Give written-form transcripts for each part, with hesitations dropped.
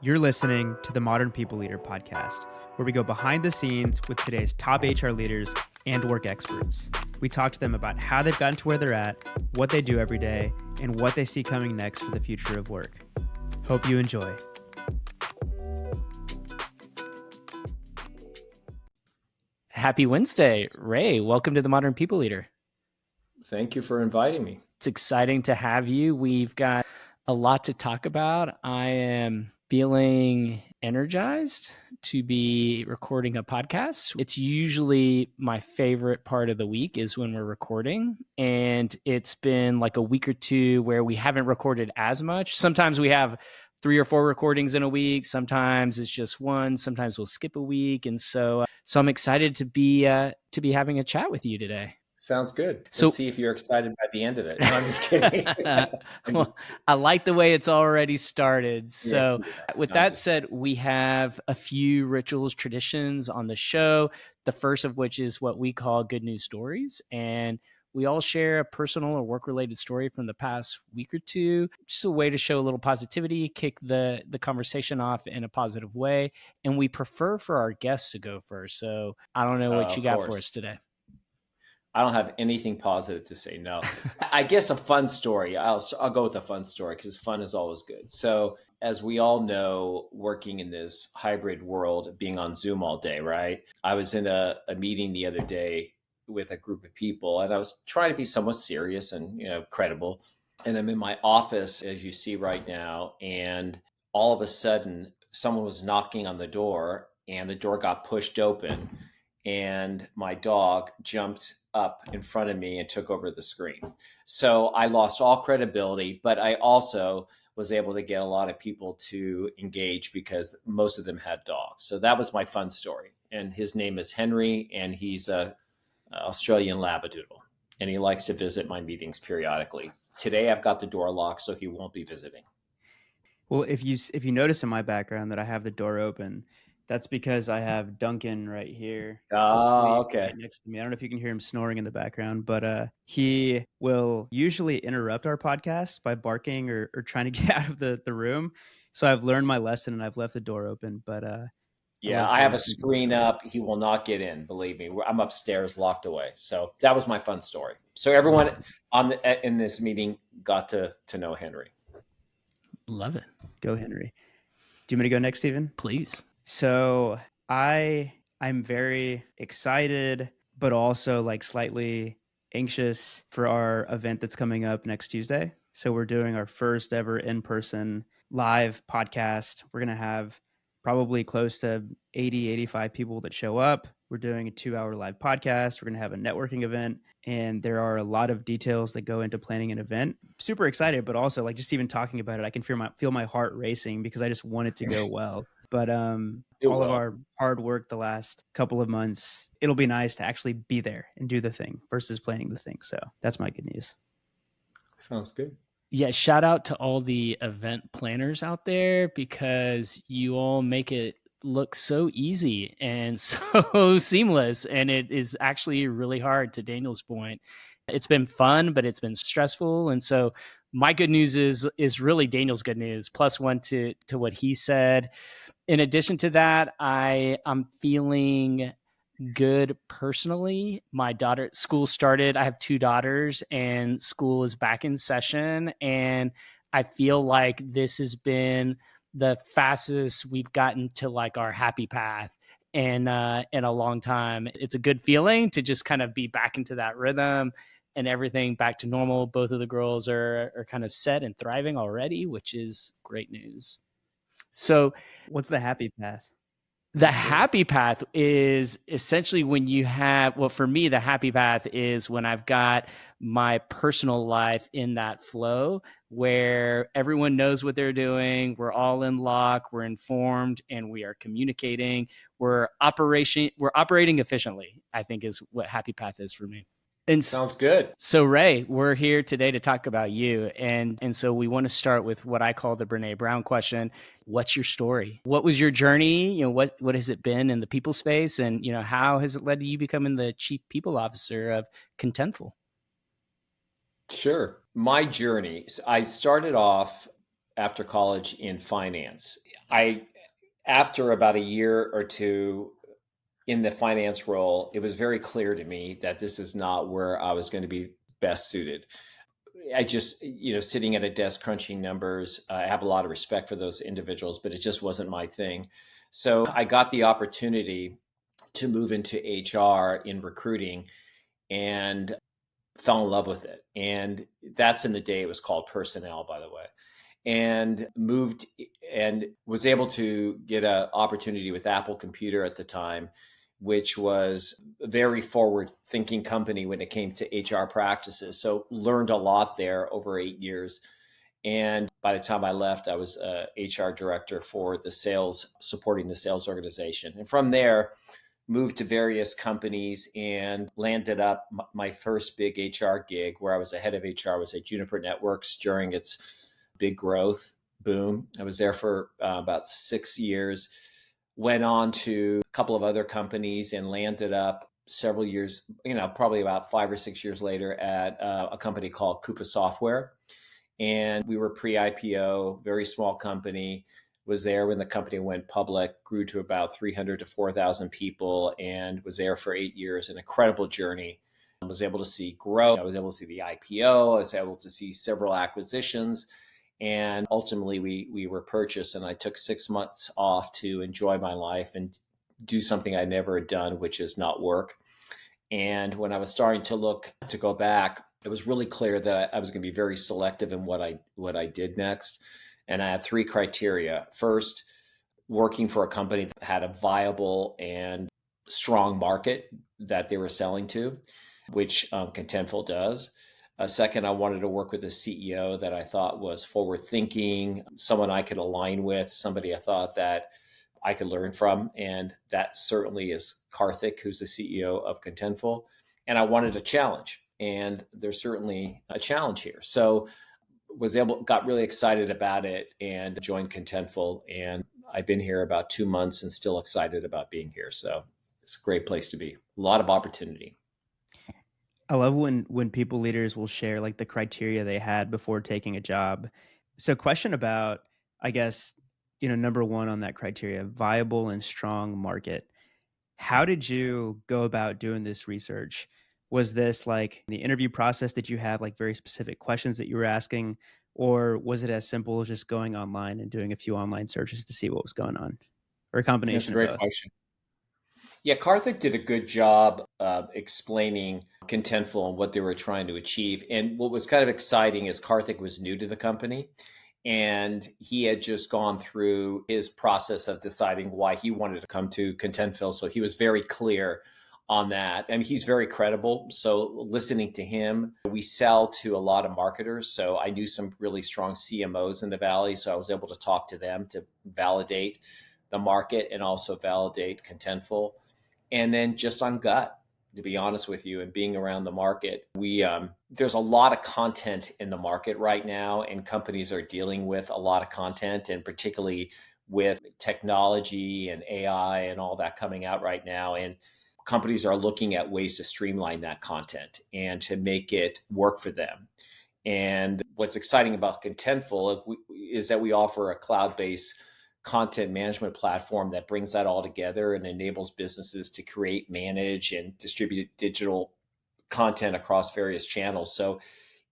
You're listening to the Modern People Leader podcast, where we go behind the scenes with today's top HR leaders and work experts. We talk to them about how they've gotten to where they're at, what they do every day, and what they see coming next for the future of work. Hope you enjoy. Happy Wednesday, Ray. Welcome to the Modern People Leader. Thank you for inviting me. It's exciting to have you. We've got a lot to talk about. I am feeling energized to be recording a podcast. It's usually my favorite part of the week is when we're recording. And it's been like a week or two where we haven't recorded as much. Sometimes we have 3 or 4 recordings in a week. Sometimes it's just one. Sometimes we'll skip a week. And so I'm excited to be having a chat with you today. Sounds good. Let's see if you're excited by the end of it. No, I'm just kidding. Well, I like the way it's already started. So with that said, we have a few rituals, traditions on the show. The first of which is what we call Good News Stories. And we all share a personal or work-related story from the past week or two. Just a way to show a little positivity, kick the conversation off in a positive way. And we prefer for our guests to go first. So I don't know what you got for us today. I don't have anything positive to say. No, I guess a fun story. I'll go with a fun story because fun is always good. So as we all know, working in this hybrid world, being on Zoom all day, right? I was in a meeting the other day with a group of people and I was trying to be somewhat serious and, credible. And I'm in my office, as you see right now. And all of a sudden someone was knocking on the door and the door got pushed open and my dog jumped up in front of me and took over the screen. So I lost all credibility, but I also was able to get a lot of people to engage because most of them had dogs. So that was my fun story. And his name is Henry, and he's a Australian Labradoodle, and he likes to visit my meetings periodically. Today I've got the door locked, so he won't be visiting. Well, if you notice in my background that I have the door open, that's because I have Duncan right here. Oh, okay. Right next to me. I don't know if you can hear him snoring in the background, but he will usually interrupt our podcast by barking or trying to get out of the room. So I've learned my lesson and I've left the door open. But yeah, I have a screen up. He will not get in. Believe me, I'm upstairs, locked away. So that was my fun story. So everyone in this meeting got to know Henry. Love it. Go, Henry. Do you want me to go next, Stephen? Please. So I'm very excited, but also like slightly anxious for our event that's coming up next Tuesday. So we're doing our first ever in-person live podcast. We're going to have probably close to 80, 85 people that show up. We're doing a 2-hour live podcast. We're going to have a networking event. And there are a lot of details that go into planning an event. Super excited, but also like just even talking about it, I can feel my heart racing because I just want it to go well. But all of our hard work the last couple of months, it'll be nice to actually be there and do the thing versus planning the thing. So that's my good news. Sounds good. Yeah, shout out to all the event planners out there because you all make it look so easy and so seamless. And it is actually really hard, to Daniel's point. It's been fun, but it's been stressful. And so my good news is really Daniel's good news, +1 to what he said. In addition to that, I'm feeling good personally. My daughter, school started. I have 2 daughters and school is back in session. And I feel like this has been the fastest we've gotten to like our happy path in a long time. It's a good feeling to just kind of be back into that rhythm and everything back to normal. Both of the girls are kind of set and thriving already, which is great news. So what's the happy path? The happy path is essentially when you have, well, for me, the happy path is when I've got my personal life in that flow where everyone knows what they're doing. We're all in lock, we're informed, and we are communicating. We're operating efficiently, I think is what happy path is for me. And sounds good. So Ray, we're here today to talk about you. And so we want to start with what I call the Brene Brown question. What's your story? What was your journey? What has it been in the people space? And, how has it led to you becoming the chief people officer of Contentful? Sure. My journey, I started off after college in finance. I after about a year or two in the finance role, it was very clear to me that this is not where I was going to be best suited. I just, sitting at a desk crunching numbers, I have a lot of respect for those individuals, but it just wasn't my thing. So I got the opportunity to move into HR in recruiting and fell in love with it. And that's in the day it was called personnel, by the way, and moved and was able to get an opportunity with Apple Computer at the time, which was a very forward thinking company when it came to HR practices. So learned a lot there over 8 years. And by the time I left, I was a HR director for the sales, supporting the sales organization. And from there, moved to various companies and landed up my first big HR gig where I was the head of HR was at Juniper Networks during its big growth boom. I was there for about 6 years, went on to a couple of other companies and landed up several years, probably about 5 or 6 years later at a company called Coupa Software. And we were pre-IPO, very small company, was there when the company went public, grew to about 300 to 4,000 people, and was there for 8 years. An incredible journey. I was able to see growth. I was able to see the IPO. I was able to see several acquisitions. And ultimately, we were purchased, and I took 6 months off to enjoy my life and do something I never had done, which is not work. And when I was starting to look to go back, it was really clear that I was going to be very selective in what I did next. And I had three criteria. First, working for a company that had a viable and strong market that they were selling to, which Contentful does. Second, I wanted to work with a CEO that I thought was forward thinking, someone I could align with, somebody I thought that I could learn from. And that certainly is Karthik, who's the CEO of Contentful. And I wanted a challenge. And there's certainly a challenge here. So got really excited about it and joined Contentful. And I've been here about 2 months and still excited about being here. So it's a great place to be. A lot of opportunity. I love when people leaders will share like the criteria they had before taking a job. So question about, I guess, number one on that criteria, viable and strong market. How did you go about doing this research? Was this like the interview process? Did you have like very specific questions that you were asking? Or was it as simple as just going online and doing a few online searches to see what was going on? Or a That's a combination of great both? question. Yeah, Karthik did a good job of explaining Contentful and what they were trying to achieve. And what was kind of exciting is Karthik was new to the company and he had just gone through his process of deciding why he wanted to come to Contentful. So he was very clear on that. I mean, he's very credible. So listening to him, we sell to a lot of marketers. So I knew some really strong CMOs in the Valley. So I was able to talk to them to validate the market and also validate Contentful. And then just on gut, to be honest with you, and being around the market, there's a lot of content in the market right now, and companies are dealing with a lot of content, and particularly with technology and AI and all that coming out right now. And companies are looking at ways to streamline that content and to make it work for them. And what's exciting about Contentful is that we offer a cloud-based content management platform that brings that all together and enables businesses to create, manage, and distribute digital content across various channels. So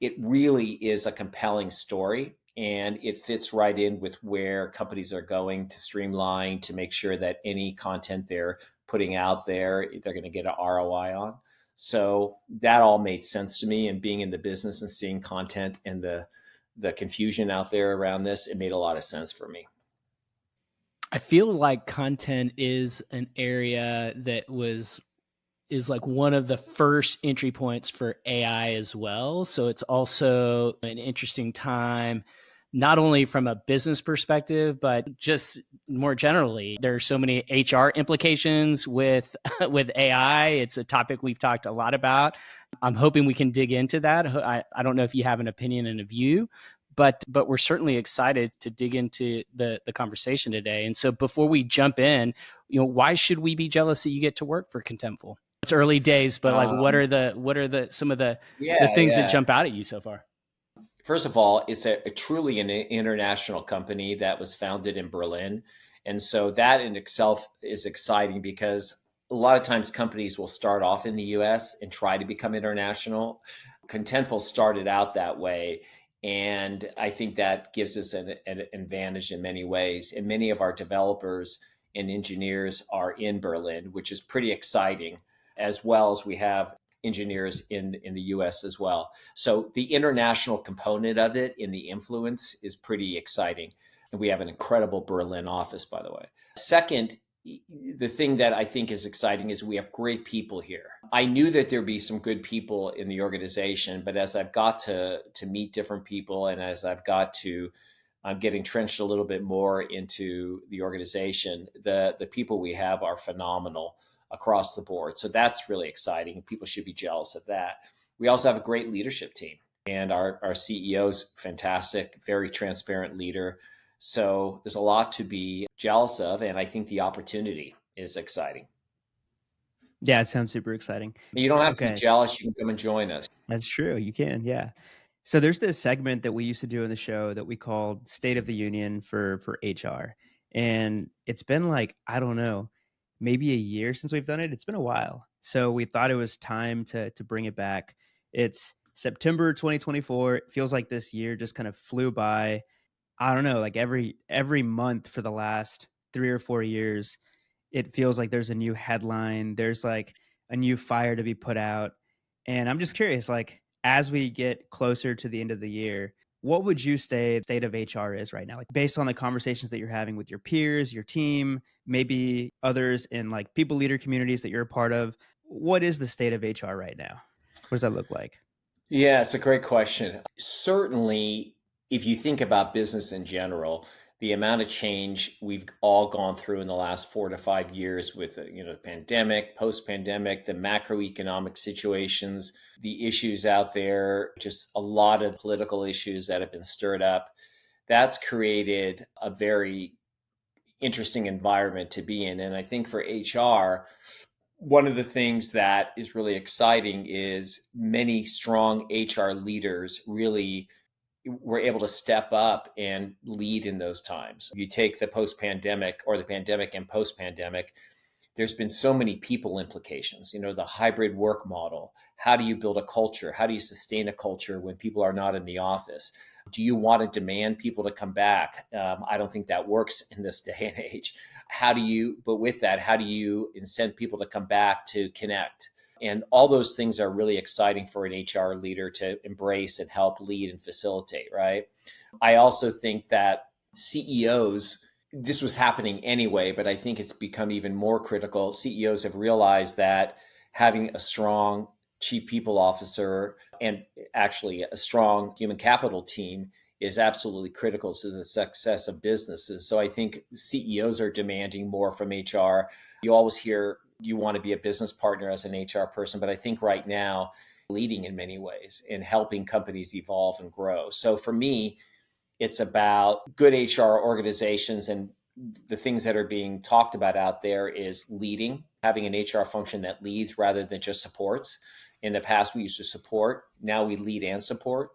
it really is a compelling story and it fits right in with where companies are going to streamline to make sure that any content they're putting out there, they're going to get an ROI on. So that all made sense to me, and being in the business and seeing content and the confusion out there around this, it made a lot of sense for me. I feel like content is an area that is like one of the first entry points for AI as well. So it's also an interesting time, not only from a business perspective, but just more generally. There are so many HR implications with with AI. It's a topic we've talked a lot about. I'm hoping we can dig into that. I don't know if you have an opinion and a view, but we're certainly excited to dig into the conversation today. And so before we jump in, why should we be jealous that you get to work for Contentful? It's early days, but like, what are the some of the Yeah, things that yeah. jump out at you so far? First of all, it's a truly an international company that was founded in Berlin. And so that in itself is exciting because a lot of times companies will start off in the US and try to become international. Contentful started out that way. And I think that gives us an advantage in many ways. And many of our developers and engineers are in Berlin, which is pretty exciting, as well as we have engineers in the US as well. So the international component of it in the influence is pretty exciting. And we have an incredible Berlin office, by the way. Second, the thing that I think is exciting is we have great people here. I knew that there'd be some good people in the organization, but as I've got to meet different people and as I've got to get entrenched a little bit more into the organization, the people we have are phenomenal across the board. So that's really exciting. People should be jealous of that. We also have a great leadership team, and our CEO's fantastic, very transparent leader. So there's a lot to be jealous of, and I think the opportunity is exciting. Yeah, it sounds super exciting. You don't have to be Okay, jealous. You can come and join us. that's true. You can, yeah. So there's this segment that we used to do in the show that we called State of the Union for HR. And it's been like, I don't know, maybe a year since we've done it. It's been a while. So we thought it was time to bring it back. It's September 2024. It feels like this year just kind of flew by. I don't know, like every month for the last 3 or 4 years, it feels like there's a new headline, there's like a new fire to be put out. And I'm just curious, like as we get closer to the end of the year, what would you say the state of HR is right now? Like based on the conversations that you're having with your peers, your team, maybe others in like people leader communities that you're a part of, what is the state of HR right now? What does that look like? Yeah, it's a great question. Certainly, if you think about business in general, the amount of change we've all gone through in the last 4 to 5 years with the pandemic, post-pandemic, the macroeconomic situations, the issues out there, just a lot of political issues that have been stirred up. That's created a very interesting environment to be in. And I think for HR, one of the things that is really exciting is many strong HR leaders really were able to step up and lead in those times. You take the post pandemic or the pandemic and post pandemic, there's been so many people implications, the hybrid work model. How do you build a culture? How do you sustain a culture when people are not in the office? Do you want to demand people to come back? I don't think that works in this day and age. But with that, how do you incent people to come back to connect? And all those things are really exciting for an HR leader to embrace and help lead and facilitate, right? I also think that CEOs, this was happening anyway, but I think it's become even more critical. CEOs have realized that having a strong chief people officer and actually a strong human capital team is absolutely critical to the success of businesses. So I think CEOs are demanding more from HR. You always hear you want to be a business partner as an HR person, but I think right now, leading in many ways and helping companies evolve and grow. So for me, it's about good HR organizations, and the things that are being talked about out there is leading, having an HR function that leads rather than just supports. In the past, we used to support. Now we lead and support.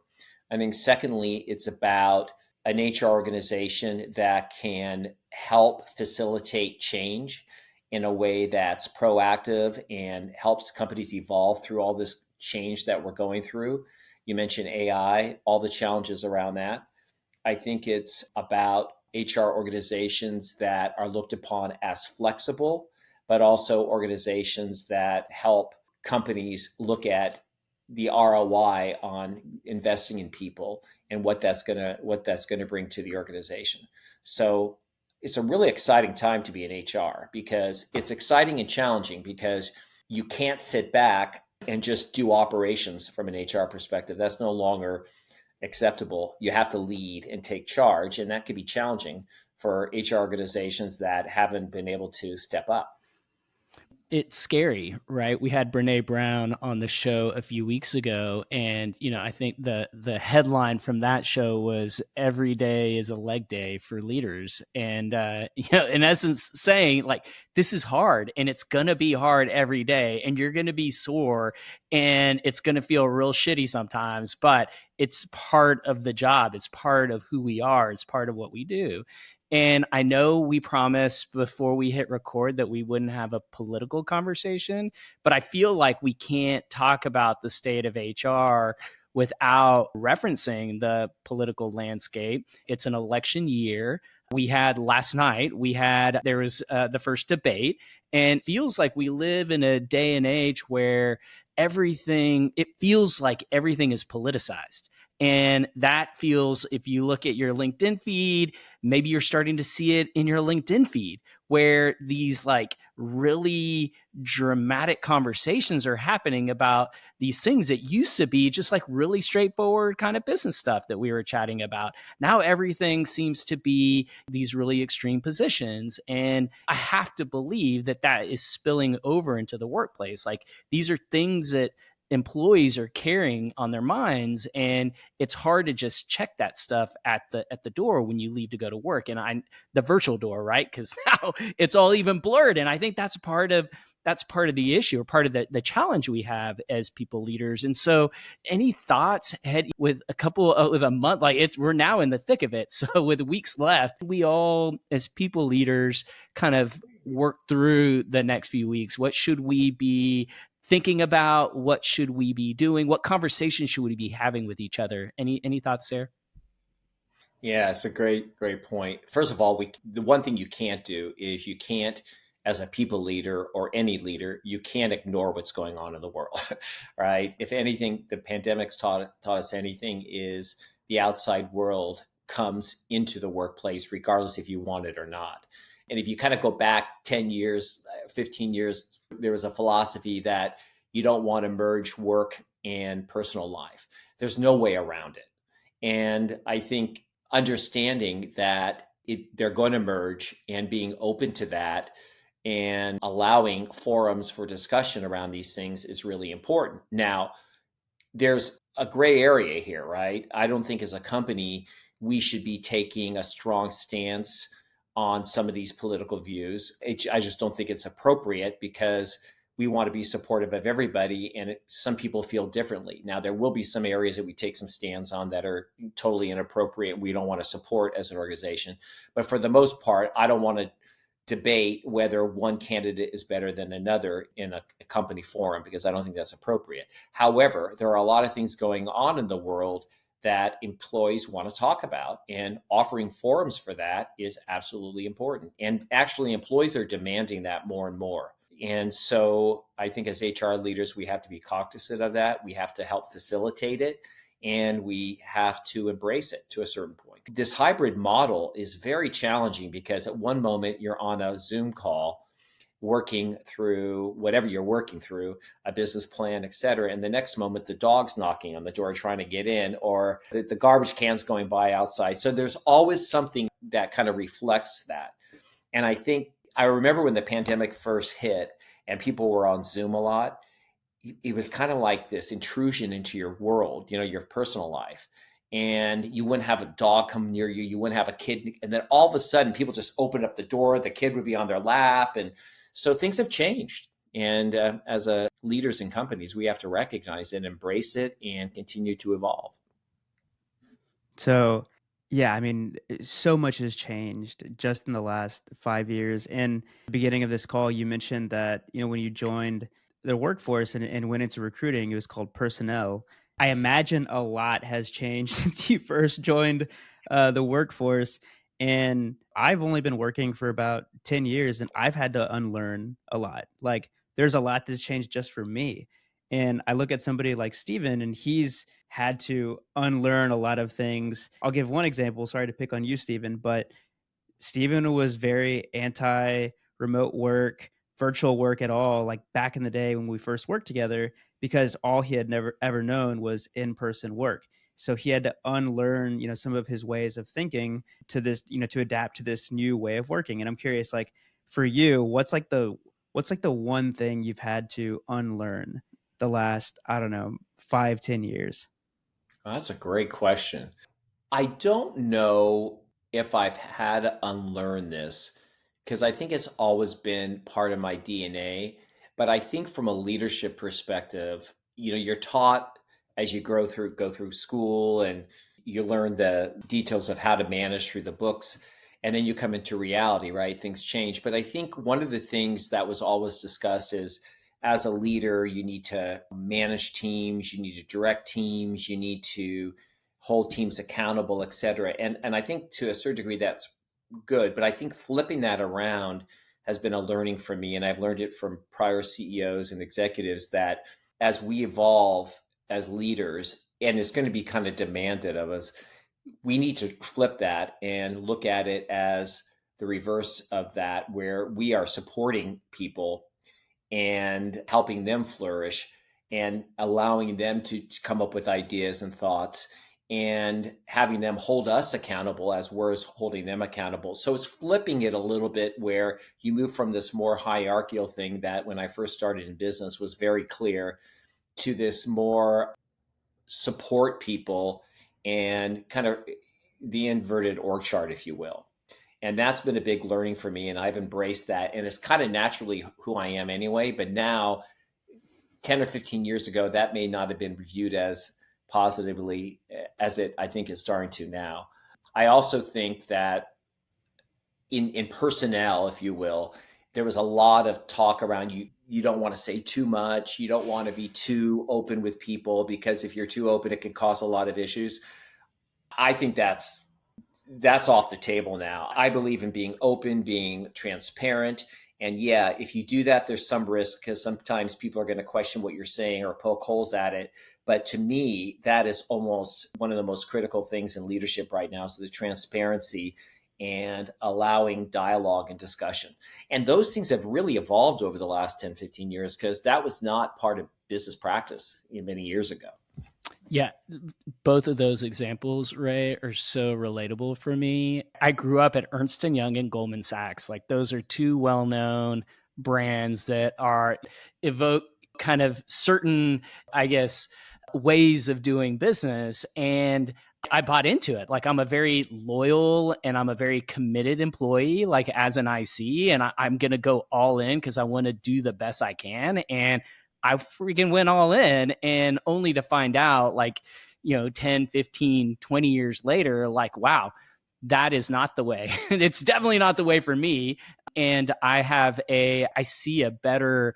I think secondly, it's about an HR organization that can help facilitate change in a way that's proactive and helps companies evolve through all this change that we're going through. You mentioned AI, all the challenges around that. I think it's about HR organizations that are looked upon as flexible, but also organizations that help companies look at the ROI on investing in people and what that's gonna bring to the organization. So it's a really exciting time to be in HR because it's exciting and challenging because you can't sit back and just do operations from an HR perspective. That's no longer acceptable. You have to lead and take charge, and that can be challenging for HR organizations that haven't been able to step up. It's scary, right? We had Brene Brown on the show a few weeks ago, and I think the headline from that show was "Every day is a leg day for leaders," and in essence, saying like this is hard, and it's gonna be hard every day, and you're gonna be sore, and it's gonna feel real shitty sometimes, but it's part of the job. It's part of who we are. It's part of what we do. And I know we promised before we hit record that we wouldn't have a political conversation, but I feel like we can't talk about the state of HR without referencing the political landscape. It's an election year. We had last night, there was the first debate, and it feels like we live in a day and age where it feels like everything is politicized. And that feels, if you look at your LinkedIn feed, maybe you're starting to see it in your LinkedIn feed where these like really dramatic conversations are happening about these things that used to be just like really straightforward kind of business stuff that we were chatting about. Now everything seems to be these really extreme positions. And I have to believe that that is spilling over into the workplace. Like these are things that employees are carrying on their minds, and it's hard to just check that stuff at the door when you leave to go to work, and the virtual door, right? Because now it's all even blurred, and I think that's part of the issue, or part of the challenge we have as people leaders. And so any thoughts with with a month, like we're now in the thick of it, so with weeks left, we all as people leaders kind of work through the next few weeks. What should we be thinking about? What should we be doing? What conversations should we be having with each other? Any thoughts there? Yeah, it's a great point. First of all, the one thing you can't do is you can't, as a people leader or any leader, you can't ignore what's going on in the world, right? If anything, the pandemic's taught us anything is the outside world comes into the workplace, regardless if you want it or not. And if you kind of go back 10 years, 15 years, there was a philosophy that you don't want to merge work and personal life. There's no way around it. And I think understanding that they're going to merge and being open to that and allowing forums for discussion around these things is really important. Now, there's a gray area here, right? I don't think as a company we should be taking a strong stance on some of these political views. I just don't think it's appropriate because we want to be supportive of everybody, and some people feel differently. Now, there will be some areas that we take some stands on that are totally inappropriate. We don't want to support as an organization. But for the most part, I don't want to debate whether one candidate is better than another in a company forum because I don't think that's appropriate. However, there are a lot of things going on in the world that employees want to talk about, and offering forums for that is absolutely important. And actually, employees are demanding that more and more. And so I think as HR leaders, we have to be cognizant of that. We have to help facilitate it, and we have to embrace it to a certain point. This hybrid model is very challenging because at one moment you're on a Zoom call working through whatever you're working through, a business plan, et cetera. And the next moment, the dog's knocking on the door trying to get in, or the garbage can's going by outside. So there's always something that kind of reflects that. And I remember when the pandemic first hit and people were on Zoom a lot, it was kind of like this intrusion into your world, your personal life. And you wouldn't have a dog come near you. You wouldn't have a kid. And then all of a sudden, people just opened up the door. The kid would be on their lap. And so things have changed. And as leaders in companies, we have to recognize it, embrace it, and continue to evolve. So, yeah, I mean, so much has changed just in the last 5 years. And the beginning of this call, you mentioned that, when you joined the workforce and went into recruiting, it was called personnel. I imagine a lot has changed since you first joined the workforce. And I've only been working for about 10 years, and I've had to unlearn a lot. Like, there's a lot that's changed just for me. And I look at somebody like Steven, and he's had to unlearn a lot of things. I'll give one example. Sorry to pick on you, Steven, but Steven was very anti remote work, virtual work at all, like back in the day when we first worked together, because all he had never ever known was in person work. So he had to unlearn, some of his ways of thinking to this, to adapt to this new way of working. And I'm curious, like for you, what's like the one thing you've had to unlearn the last, I don't know, 5, 10 years? Well, that's a great question. I don't know if I've had to unlearn this because I think it's always been part of my DNA. But I think from a leadership perspective, you're taught as you go through school and you learn the details of how to manage through the books. And then you come into reality, right? Things change. But I think one of the things that was always discussed is as a leader, you need to manage teams, you need to direct teams, you need to hold teams accountable, et cetera. And I think to a certain degree that's good, but I think flipping that around has been a learning for me. And I've learned it from prior CEOs and executives that as we evolve as leaders, and it's going to be kind of demanded of us, we need to flip that and look at it as the reverse of that, where we are supporting people and helping them flourish and allowing them to come up with ideas and thoughts and having them hold us accountable as we're holding them accountable. So it's flipping it a little bit where you move from this more hierarchical thing that when I first started in business was very clear to this more support people and kind of the inverted org chart, if you will. And that's been a big learning for me. And I've embraced that. And it's kind of naturally who I am anyway. But now, 10 or 15 years ago, that may not have been viewed as positively as it, I think, is starting to now. I also think that in personnel, if you will, there was a lot of talk around you don't want to say too much. You don't want to be too open with people because if you're too open, it can cause a lot of issues. I think that's off the table now. I believe in being open, being transparent. And yeah, if you do that, there's some risk because sometimes people are going to question what you're saying or poke holes at it. But to me, that is almost one of the most critical things in leadership right now is the transparency and allowing dialogue and discussion. And those things have really evolved over the last 10, 15 years because that was not part of business practice many years ago. Yeah, both of those examples, Ray, are so relatable for me. I grew up at Ernst & Young and Goldman Sachs. Like those are two well-known brands that are evoke kind of certain, I guess, ways of doing business. And I bought into it. Like I'm a very loyal and I'm a very committed employee, like as an IC, and I'm going to go all in because I want to do the best I can. And I freaking went all in, and only to find out like, 10, 15, 20 years later, like, wow, that is not the way. It's definitely not the way for me. And I see a better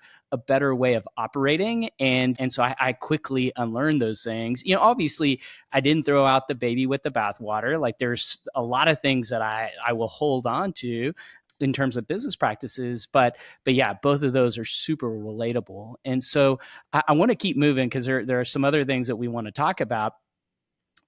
way of operating. And so I quickly unlearned those things. Obviously I didn't throw out the baby with the bathwater. Like there's a lot of things that I will hold on to in terms of business practices, but yeah, both of those are super relatable. And so I want to keep moving because there are some other things that we want to talk about.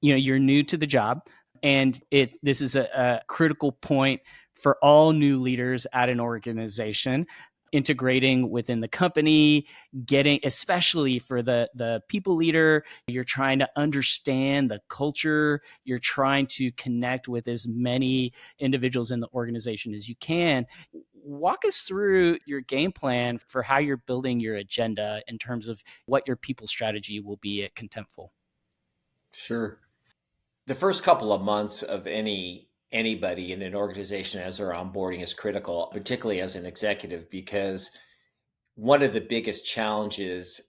You're new to the job, and this is a critical point for all new leaders at an organization, integrating within the company, getting, especially for the people leader, you're trying to understand the culture, you're trying to connect with as many individuals in the organization as you can. Walk us through your game plan for how you're building your agenda in terms of what your people strategy will be at Contentful. Sure. The first couple of months of anybody in an organization as they're onboarding is critical, particularly as an executive, because one of the biggest challenges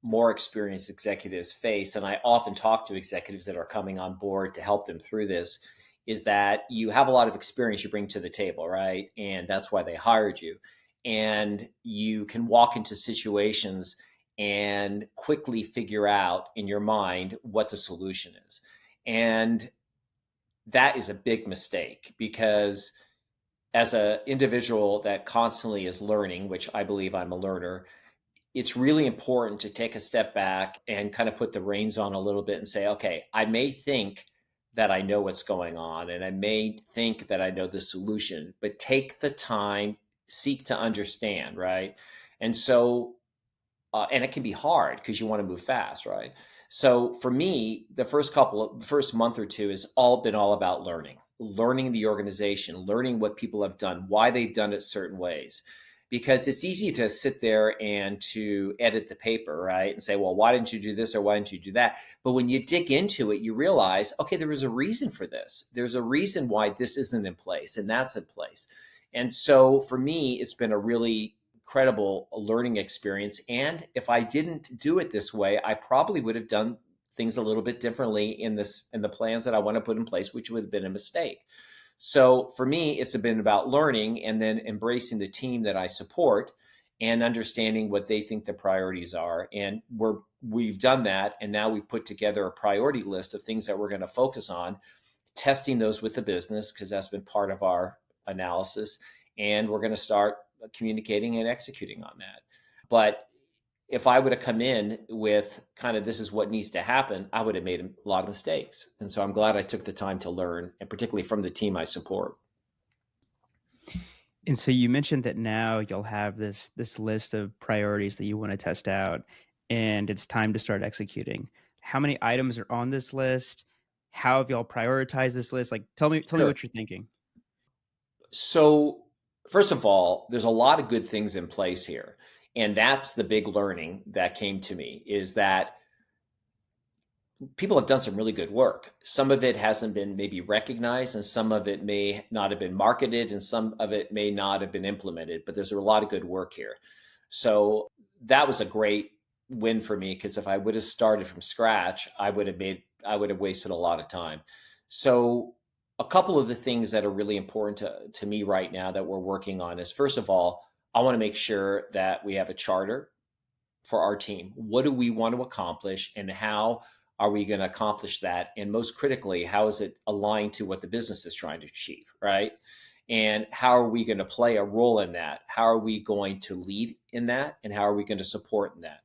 more experienced executives face, and I often talk to executives that are coming on board to help them through this, is that you have a lot of experience you bring to the table, right? And that's why they hired you. And you can walk into situations and quickly figure out in your mind what the solution is. And that is a big mistake because as an individual that constantly is learning, which I believe I'm a learner, it's really important to take a step back and kind of put the reins on a little bit and say, okay, I may think that I know what's going on and I may think that I know the solution, but take the time, seek to understand, right? And so, and it can be hard because you want to move fast, right? So for me, the first month or two has been all about learning the organization, learning what people have done, why they've done it certain ways. because it's easy to sit there and to edit the paper, right? And say, well, why didn't you do this or why didn't you do that? But when you dig into it, you realize, okay, there was a reason for this. There's a reason why this isn't in place and that's in place. And so for me, it's been a really incredible learning experience. And if I didn't do it this way, I probably would have done things a little bit differently in the plans that I want to put in place, which would have been a mistake. So for me, it's been about learning and then embracing the team that I support and understanding what they think the priorities are. And we've done that. And now we've put together a priority list of things that we're going to focus on, testing those with the business, because that's been part of our analysis. And we're going to start communicating and executing on that. But if I would have come in with kind of this is what needs to happen, I would have made a lot of mistakes. And so I'm glad I took the time to learn, and particularly from the team I support. And so you mentioned that now you'll have this list of priorities that you want to test out, and it's time to start executing. How many items are on this list? How have y'all prioritized this list? Like, tell me Sure. what you're thinking. So, first of all, there's a lot of good things in place here. And that's the big learning that came to me, is that people have done some really good work. Some of it hasn't been maybe recognized, and some of it may not have been marketed, and some of it may not have been implemented, but there's a lot of good work here. So that was a great win for me, because if I would have started from scratch, I would have wasted a lot of time. So a couple of the things that are really important to me right now that we're working on is, first of all, I want to make sure that we have a charter for our team. What do we want to accomplish, and how are we going to accomplish that? And most critically, how is it aligned to what the business is trying to achieve, right? And how are we going to play a role in that? How are we going to lead in that? And how are we going to support in that?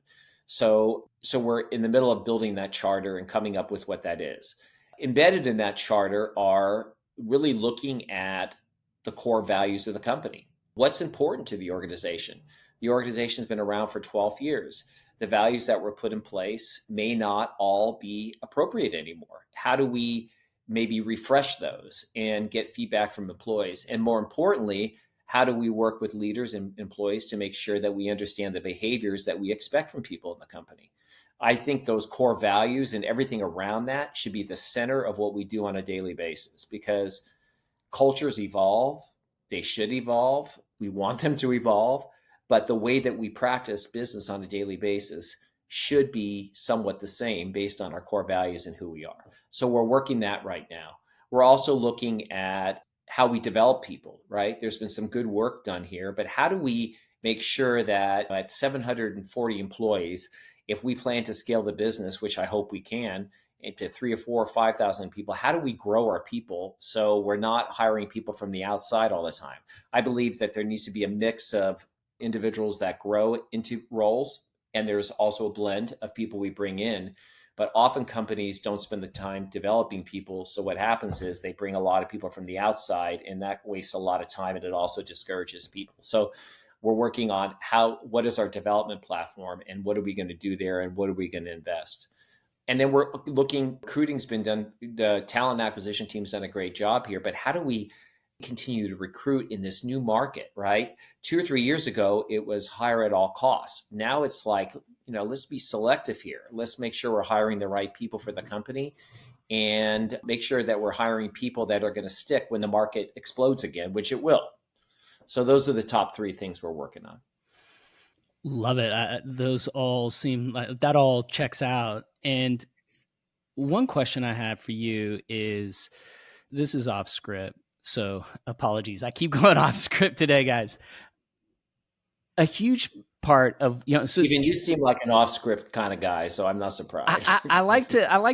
So we're in the middle of building that charter and coming up with what that is. Embedded in that charter are really looking at the core values of the company. What's important to the organization? The organization's been around for 12 years. The values that were put in place may not all be appropriate anymore. How do we maybe refresh those and get feedback from employees? And more importantly, how do we work with leaders and employees to make sure that we understand the behaviors that we expect from people in the company? I think those core values and everything around that should be the center of what we do on a daily basis, because cultures evolve. They should evolve. We want them to evolve. But the way that we practice business on a daily basis should be somewhat the same based on our core values and who we are. So we're working that right now. We're also looking at how we develop people, right? There's been some good work done here, but how do we make sure that at 740 employees, if we plan to scale the business, which I hope we can, into 3 or 4 or 5,000 people, how do we grow our people so we're not hiring people from the outside all the time? I believe that there needs to be a mix of individuals that grow into roles, and there's also a blend of people we bring in. But often companies don't spend the time developing people. So what happens is they bring a lot of people from the outside, and that wastes a lot of time, and it also discourages people. So we're working on what is our development platform, and what are we going to do there, and what are we going to invest? And then we're looking, recruiting's been done. The talent acquisition team's done a great job here, but how do we continue to recruit in this new market, right? 2 or 3 years ago, it was hire at all costs. Now it's like, let's be selective here. Let's make sure we're hiring the right people for the company, and make sure that we're hiring people that are going to stick when the market explodes again, which it will. So those are the top 3 things we're working on. Love it. Those all seem like that all checks out. And one question I have for you is, this is off script, so apologies. I keep going off script today, guys. A huge part of, so Even you seem like an off-script kind of guy, so I'm not surprised. I like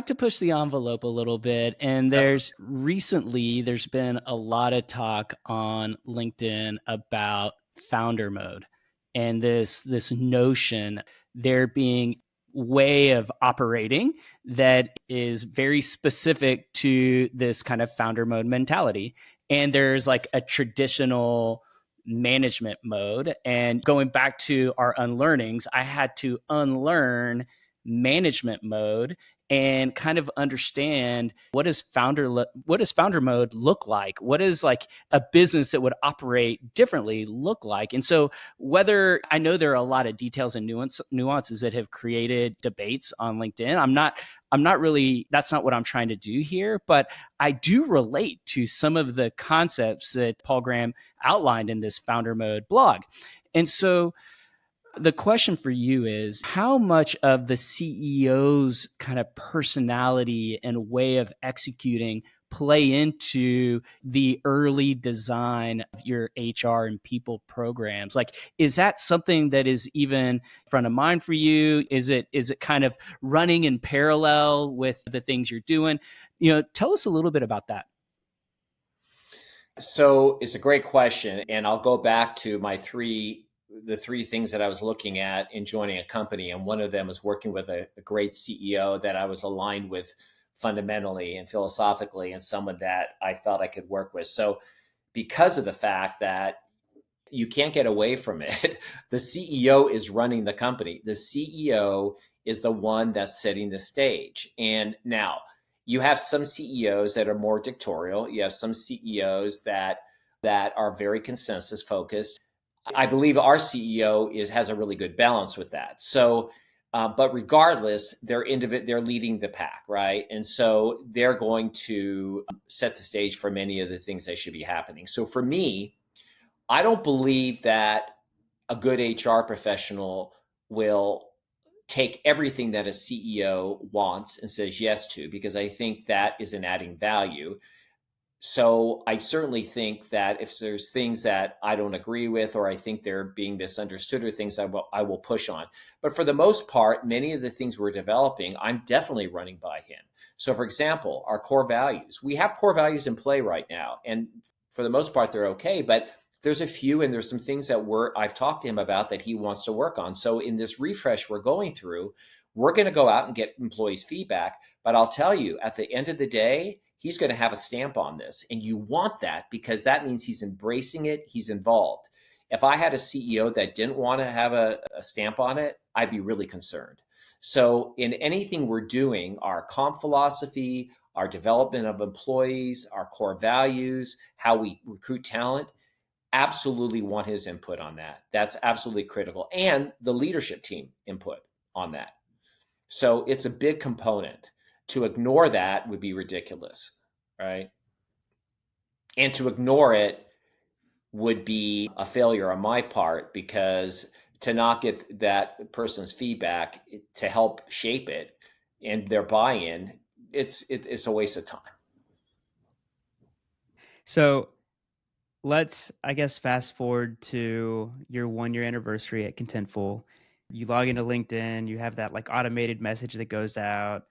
to push the envelope a little bit. And recently there's been a lot of talk on LinkedIn about founder mode, and this notion there being way of operating that is very specific to this kind of founder mode mentality. And there's like a traditional management mode. And going back to our unlearnings, I had to unlearn management mode and kind of understand what does founder mode look like? What is like a business that would operate differently look like? And so whether I know there are a lot of details and nuances that have created debates on LinkedIn. I'm not really, that's not what I'm trying to do here, but I do relate to some of the concepts that Paul Graham outlined in this founder mode blog. And so the question for you is, how much of the CEO's kind of personality and way of executing play into the early design of your HR and people programs? Like, is that something that is even front of mind for you? Is it kind of running in parallel with the things you're doing? Tell us a little bit about that. So it's a great question. And I'll go back to the three things that I was looking at in joining a company. And one of them was working with a great CEO that I was aligned with fundamentally and philosophically, and someone that I felt I could work with. So because of the fact that you can't get away from it, the CEO is running the company. The CEO is the one that's setting the stage. And now you have some CEOs that are more dictatorial. You have some CEOs that are very consensus focused. I believe our CEO has a really good balance with that. So, but regardless, they're leading the pack, right? And so they're going to set the stage for many of the things that should be happening. So for me, I don't believe that a good HR professional will take everything that a CEO wants and says yes to, because I think that isn't adding value. So I certainly think that if there's things that I don't agree with, or I think they're being misunderstood, or things I will push on. But for the most part, many of the things we're developing, I'm definitely running by him. So for example, our core values, we have core values in play right now. And for the most part, they're okay. But there's a few, and there's some things that I've talked to him about that he wants to work on. So in this refresh we're going through, we're going to go out and get employees' feedback. But I'll tell you, at the end of the day, he's going to have a stamp on this. And you want that, because that means he's embracing it, he's involved. If I had a CEO that didn't want to have a stamp on it, I'd be really concerned. So in anything we're doing, our comp philosophy, our development of employees, our core values, how we recruit talent, absolutely want his input on that. That's absolutely critical. And the leadership team input on that. So it's a big component. To ignore that would be ridiculous, right? And to ignore it would be a failure on my part, because to not get that person's feedback to help shape it and their buy-in, it's a waste of time. So let's, I guess, fast forward to your 1 year anniversary at Contentful. You log into LinkedIn, you have that like automated message that goes out.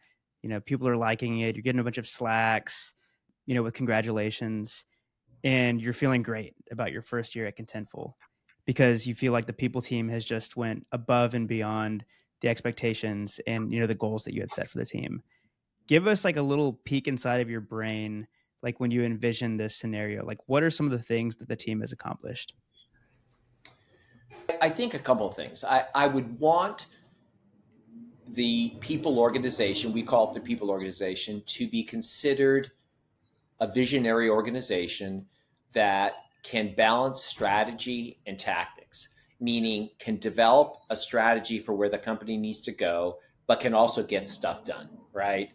People are liking it. You're getting a bunch of Slacks, with congratulations, and you're feeling great about your first year at Contentful because you feel like the people team has just went above and beyond the expectations and the goals that you had set for the team. Give us like a little peek inside of your brain, like when you envision this scenario. Like, what are some of the things that the team has accomplished? I think a couple of things. I would want the people organization, we call it the people organization, to be considered a visionary organization that can balance strategy and tactics, meaning can develop a strategy for where the company needs to go, but can also get stuff done, right?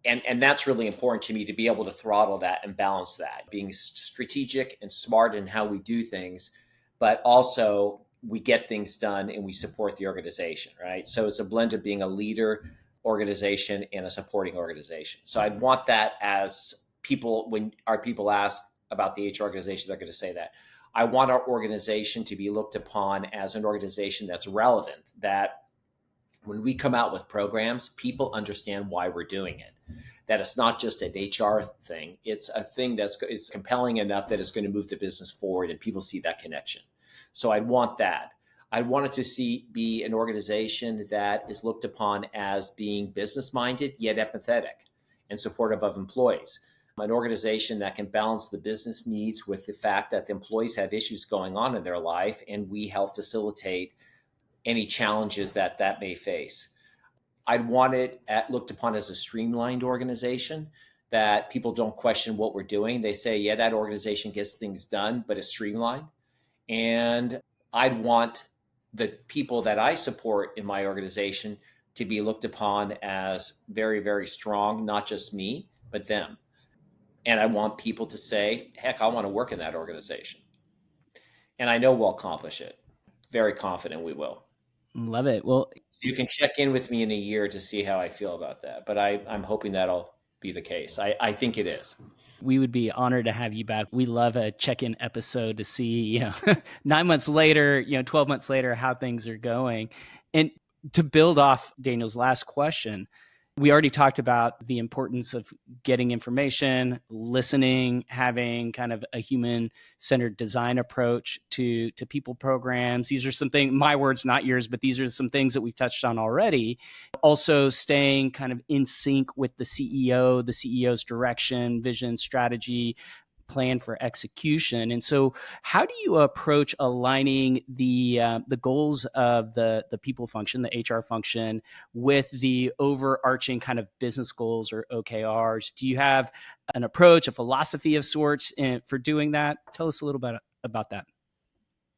And that's really important to me, to be able to throttle that and balance that, being strategic and smart in how we do things, but also we get things done and we support the organization, right? So it's a blend of being a leader organization and a supporting organization. So I'd want that as people, when our people ask about the HR organization, they're going to say that. I want our organization to be looked upon as an organization that's relevant, that when we come out with programs, people understand why we're doing it. That it's not just an HR thing. It's a thing it's compelling enough that it's going to move the business forward and people see that connection. So I'd want that. I want it to be an organization that is looked upon as being business minded, yet empathetic and supportive of employees. An organization that can balance the business needs with the fact that the employees have issues going on in their life, and we help facilitate any challenges that may face. I'd want it looked upon as a streamlined organization, that people don't question what we're doing. They say, yeah, that organization gets things done, but it's streamlined. And I'd want the people that I support in my organization to be looked upon as very, very strong, not just me, but them. And I want people to say, heck, I want to work in that organization. And I know we'll accomplish it. Very confident we will. Love it. Well, You can check in with me in a year to see how I feel about that. But I'm hoping that'll be the case. I think it is. we would be honored to have you back. We love a check-in episode to see, 9 months later, 12 months later, how things are going. And to build off Daniel's last question, we already talked about the importance of getting information, listening, having kind of a human-centered design approach to people programs. These are some things, my words, not yours, but these are some things that we've touched on already. Also staying kind of in sync with the CEO's direction, vision, strategy, plan for execution. And so how do you approach aligning the goals of the people function, the HR function, with the overarching kind of business goals or OKRs? Do you have an approach, a philosophy of sorts for doing that? Tell us a little bit about that.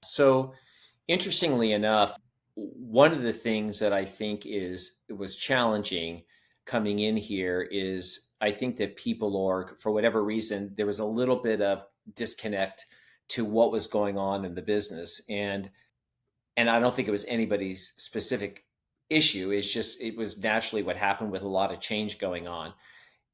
So, interestingly enough, one of the things that I think was challenging coming in here is I think that people org, for whatever reason, there was a little bit of disconnect to what was going on in the business. And I don't think it was anybody's specific issue. It was naturally what happened with a lot of change going on.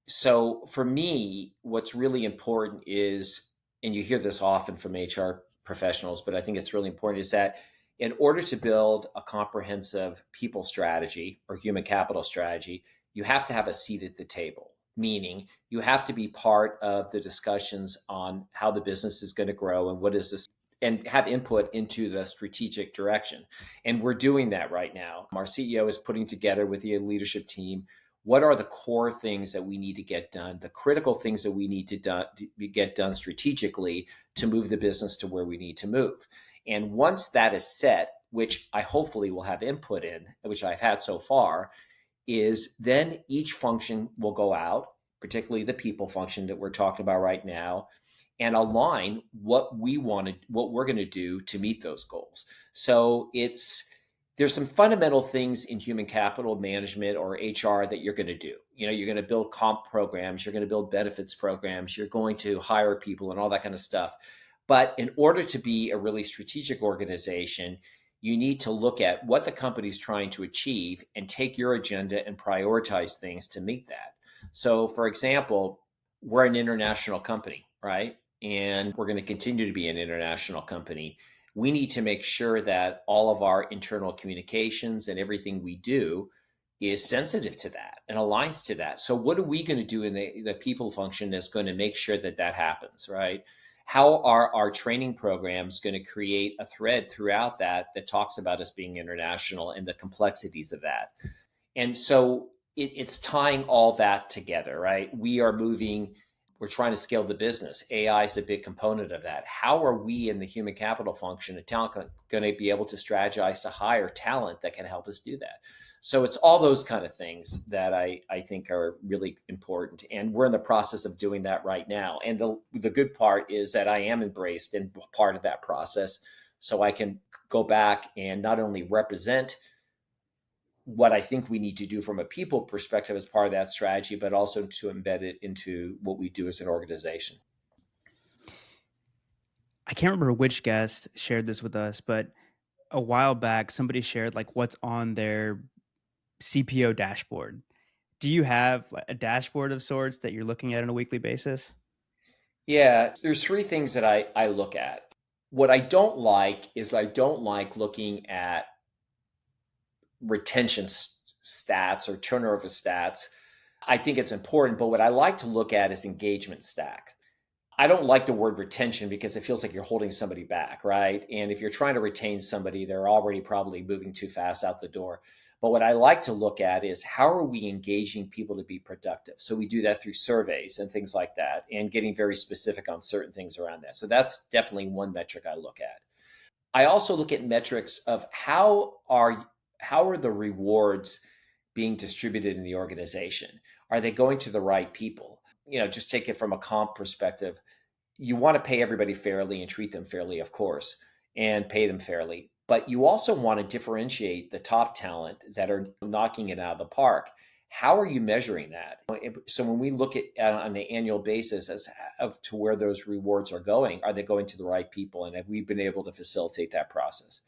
So for me, what's really important is, and you hear this often from HR professionals, but I think it's really important, is that in order to build a comprehensive people strategy or human capital strategy, you have to have a seat at the table, meaning you have to be part of the discussions on how the business is going to grow and what is this, and have input into the strategic direction. And we're doing that right now. Our CEO is putting together with the leadership team what are the core things that we need to get done, the critical things that we need to get done strategically to move the business to where we need to move. And once that is set, which I hopefully will have input in, which I've had so far, is then each function will go out, particularly the people function that we're talking about right now, and align what we're going to do to meet those goals. So there's some fundamental things in human capital management or HR that you're going to do. You're going to build comp programs, you're going to build benefits programs, you're going to hire people and all that kind of stuff. But in order to be a really strategic organization, you need to look at what the company's trying to achieve and take your agenda and prioritize things to meet that. So, for example, we're an international company, right? And we're going to continue to be an international company. We need to make sure that all of our internal communications and everything we do is sensitive to that and aligns to that. So what are we going to do in the people function that's going to make sure that that happens, right? How are our training programs going to create a thread throughout that talks about us being international and the complexities of that? And so it's tying all that together, right? We're trying to scale the business. AI is a big component of that. How are we in the human capital function and talent going to be able to strategize to hire talent that can help us do that? So it's all those kind of things that I think are really important. And we're in the process of doing that right now. And the good part is that I am embraced and part of that process. So I can go back and not only represent what I think we need to do from a people perspective as part of that strategy, but also to embed it into what we do as an organization. I can't remember which guest shared this with us, but a while back, somebody shared like what's on their CPO dashboard. Do you have a dashboard of sorts that you're looking at on a weekly basis? Yeah, there's three things that I look at. What I don't like is I don't like looking at retention stats or turnover stats. I think it's important, but what I like to look at is engagement stack. I don't like the word retention because it feels like you're holding somebody back, right? And if you're trying to retain somebody, they're already probably moving too fast out the door. But what I like to look at is how are we engaging people to be productive? So we do that through surveys and things like that, and getting very specific on certain things around that. So that's definitely one metric I look at. I also look at metrics of how are the rewards being distributed in the organization? Are they going to the right people? Just take it from a comp perspective. You want to pay everybody fairly and treat them fairly, of course, and pay them fairly. But you also want to differentiate the top talent that are knocking it out of the park. How are you measuring that? So when we look at on the annual basis as to where those rewards are they going to the right people? And have we been able to facilitate that process?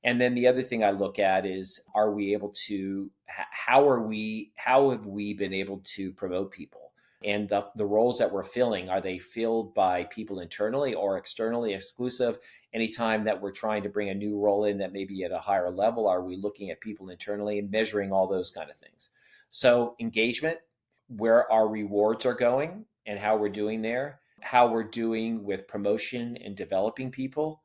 And then the other thing I look at is, are we able to, how have we been able to promote people? And the roles that we're filling, are they filled by people internally or externally exclusive? Anytime that we're trying to bring a new role in that may be at a higher level, are we looking at people internally and measuring all those kind of things? So engagement, where our rewards are going and how we're doing there, how we're doing with promotion and developing people,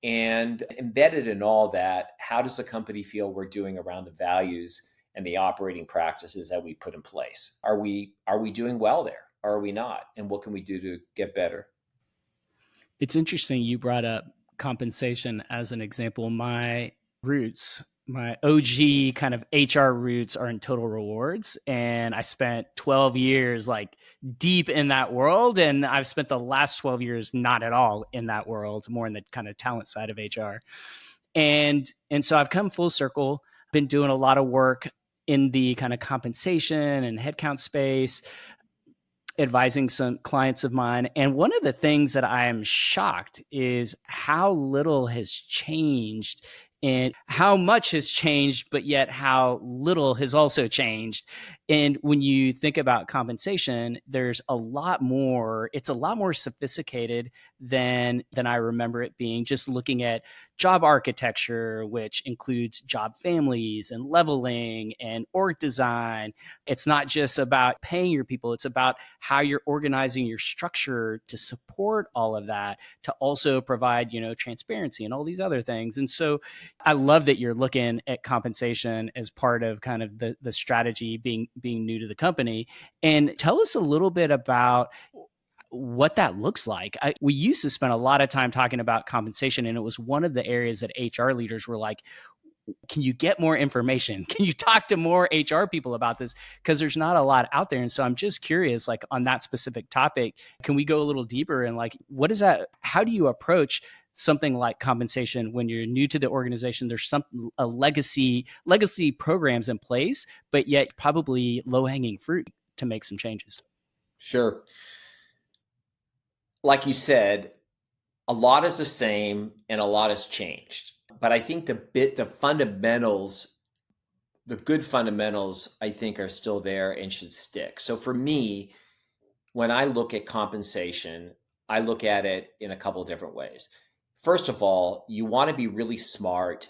and embedded in all that, how does the company feel we're doing around the values and the operating practices that we put in place? Are we doing well there? Or are we not? And what can we do to get better? It's interesting you brought up compensation as an example. My roots, my OG kind of HR roots are in total rewards. And I spent 12 years like deep in that world. And I've spent the last 12 years not at all in that world, more in the kind of talent side of HR. And so I've come full circle, been doing a lot of work in the kind of compensation and headcount space, advising some clients of mine. And one of the things that I am shocked is how little has changed and how much has changed, but yet how little has also changed. And when you think about compensation, there's a lot more, it's a lot more sophisticated than I remember it being. Just looking at job architecture, which includes job families and leveling and org design. It's not just about paying your people, it's about how you're organizing your structure to support all of that, to also provide, transparency and all these other things. And so I love that you're looking at compensation as part of kind of the strategy being new to the company. And tell us a little bit about what that looks like. We used to spend a lot of time talking about compensation, and it was one of the areas that HR leaders were like, can you get more information? Can you talk to more HR people about this? Because there's not a lot out there. And so I'm just curious, like on that specific topic, can we go a little deeper and like, what is that? How do you approach something like compensation when you're new to the organization? There's a legacy programs in place, but yet probably low hanging fruit to make some changes. Sure. Like you said, a lot is the same and a lot has changed. But I think the fundamentals, the good fundamentals, I think are still there and should stick. So for me, when I look at compensation, I look at it in a couple of different ways. First of all, you want to be really smart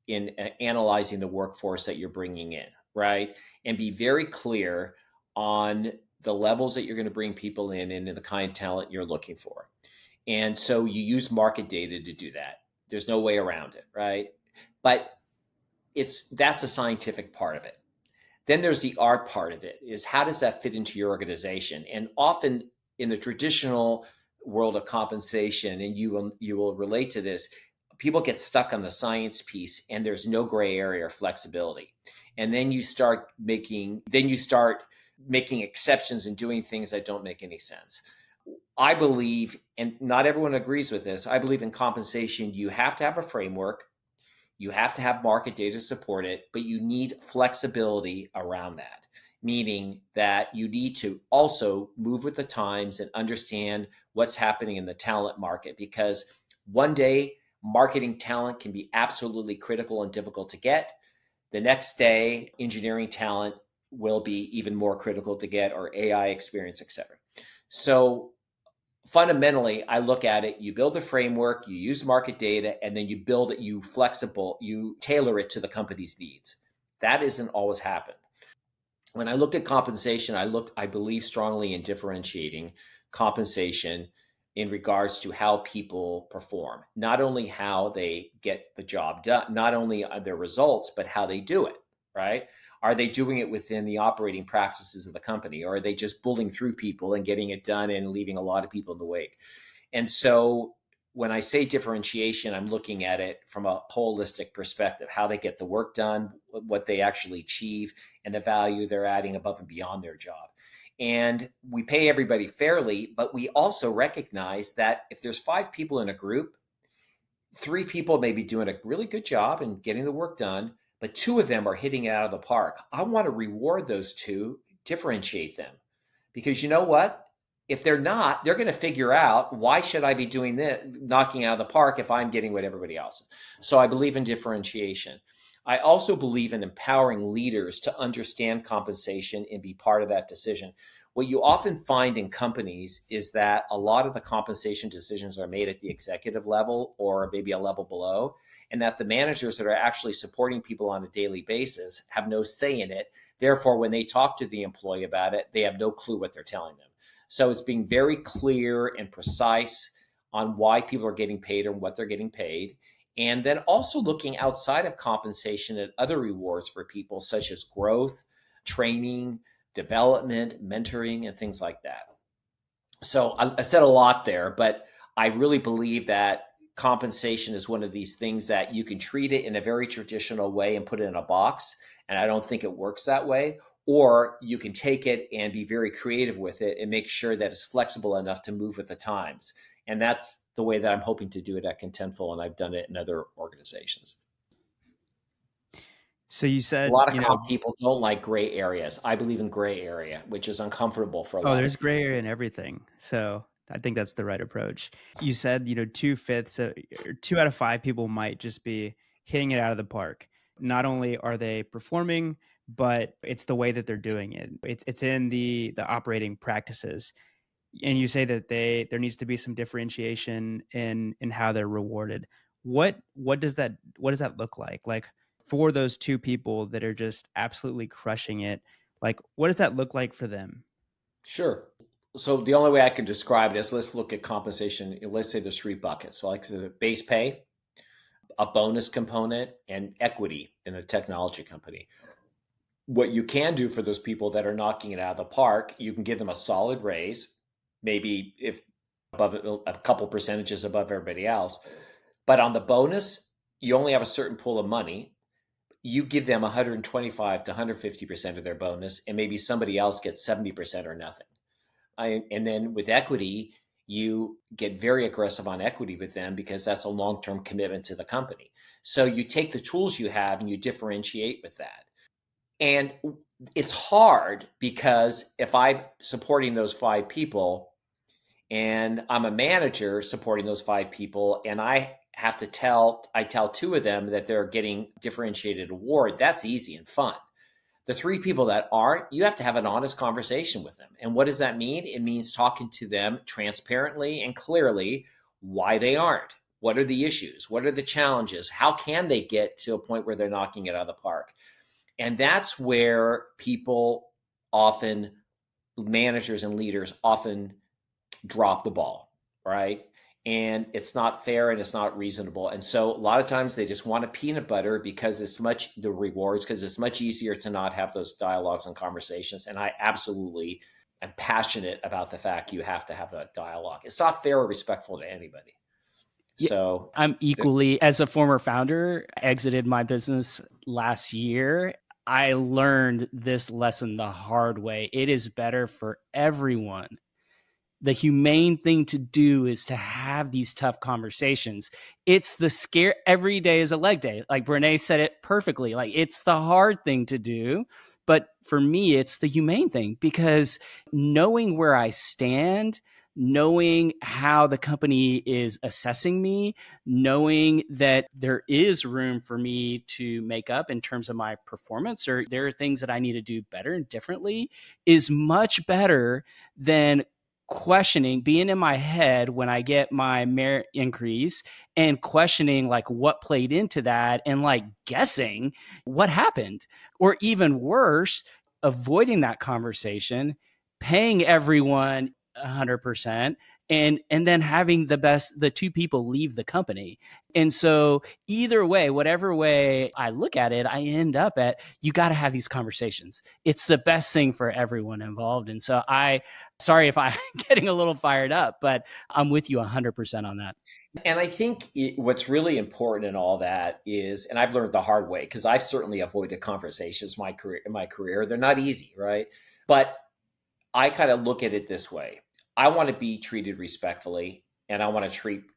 in analyzing the workforce that you're bringing in, right? And be very clear on the levels that you're going to bring people in and the kind of talent you're looking for. And so you use market data to do that. There's no way around it, right? But that's a scientific part of it. Then there's the art part of it, is how does that fit into your organization? And often in the traditional world of compensation, and you will relate to this, people get stuck on the science piece and there's no gray area or flexibility. And then you start making exceptions and doing things that don't make any sense. I believe, and not everyone agrees with this, I believe in compensation, you have to have a framework, you have to have market data to support it, but you need flexibility around that, meaning that you need to also move with the times and understand what's happening in the talent market, because one day marketing talent can be absolutely critical and difficult to get. The next day, engineering talent will be even more critical to get, or AI experience, et cetera. So fundamentally, I look at it, you build a framework, you use market data, and then you build it, you tailor it to the company's needs. That isn't always happened. When I look at compensation, I believe strongly in differentiating compensation in regards to how people perform, not only how they get the job done, not only their results, but how they do it, right? Are they doing it within the operating practices of the company, or are they just bullying through people and getting it done and leaving a lot of people in the wake? And so when I say differentiation, I'm looking at it from a holistic perspective, how they get the work done, what they actually achieve, and the value they're adding above and beyond their job. And we pay everybody fairly, but we also recognize that if there's 5 people in a group, 3 people may be doing a really good job and getting the work done, but 2 of them are hitting it out of the park. I want to reward those 2, differentiate them. Because you know what? If they're not, they're going to figure out, why should I be doing this, knocking out of the park, if I'm getting what everybody else is? So I believe in differentiation. I also believe in empowering leaders to understand compensation and be part of that decision. What you often find in companies is that a lot of the compensation decisions are made at the executive level or maybe a level below, and that the managers that are actually supporting people on a daily basis have no say in it. Therefore, when they talk to the employee about it, they have no clue what they're telling them. So it's being very clear and precise on why people are getting paid and what they're getting paid. And then also looking outside of compensation at other rewards for people, such as growth, training, development, mentoring, and things like that. So I said a lot there, but I really believe that compensation is one of these things that you can treat it in a very traditional way and put it in a box. And I don't think it works that way. Or you can take it and be very creative with it and make sure that it's flexible enough to move with the times. And that's the way that I'm hoping to do it at Contentful, and I've done it in other organizations. So you A said, lot of comp people don't like gray areas. I believe in gray area, which is uncomfortable for a lot of there's people. gray area in everything. So I think that's the right approach. You said, 2/5, or 2 out of 5 people might just be hitting it out of the park. Not only are they performing, but it's the way that they're doing it. It's in the operating practices. And you say that there needs to be some differentiation in how they're rewarded. What does that look like? Like, for those 2 people that are just absolutely crushing it, like, what does that look like for them? Sure. So the only way I can describe it is, let's look at compensation. Let's say there's 3 buckets. So like the base pay, a bonus component, and equity in a technology company. What you can do for those people that are knocking it out of the park, you can give them a solid raise, maybe if above a couple percentages above everybody else. But on the bonus, you only have a certain pool of money. You give them 125 to 150% of their bonus, and maybe somebody else gets 70% or nothing. And then with equity, you get very aggressive on equity with them because that's a long-term commitment to the company. So you take the tools you have and you differentiate with that. And it's hard because if I'm supporting those 5 people and I'm a manager supporting those 5 people, and I tell 2 of them that they're getting differentiated award, that's easy and fun. The 3 people that aren't, you have to have an honest conversation with them. And what does that mean? It means talking to them transparently and clearly why they aren't. What are the issues? What are the challenges? How can they get to a point where they're knocking it out of the park? And that's where managers and leaders often drop the ball, right? And it's not fair and it's not reasonable. And so a lot of times they just want a peanut butter because the rewards, because it's much easier to not have those dialogues and conversations. And I absolutely am passionate about the fact you have to have that dialogue. It's not fair or respectful to anybody. Yeah, So I'm equally, as a former founder, exited my business last year. I learned this lesson the hard way. It is better for everyone. The humane thing to do is to have these tough conversations. It's the scare. Every day is a leg day. Like Brene said it perfectly. Like, it's the hard thing to do. But for me, it's the humane thing, because knowing where I stand, knowing how the company is assessing me, knowing that there is room for me to make up in terms of my performance, or there are things that I need to do better and differently, is much better than questioning, being in my head when I get my merit increase and questioning like what played into that, and like guessing what happened. Or even worse, avoiding that conversation, paying everyone 100%, and then having the two people leave the company. And so either way, whatever way I look at it, I end up at, you got to have these conversations. It's the best thing for everyone involved. And so sorry if I'm getting a little fired up, but I'm with you 100% on that. And I think what's really important in all that is, and I've learned the hard way because I've certainly avoided conversations in my career. They're not easy, right? But I kind of look at it this way. I want to be treated respectfully, and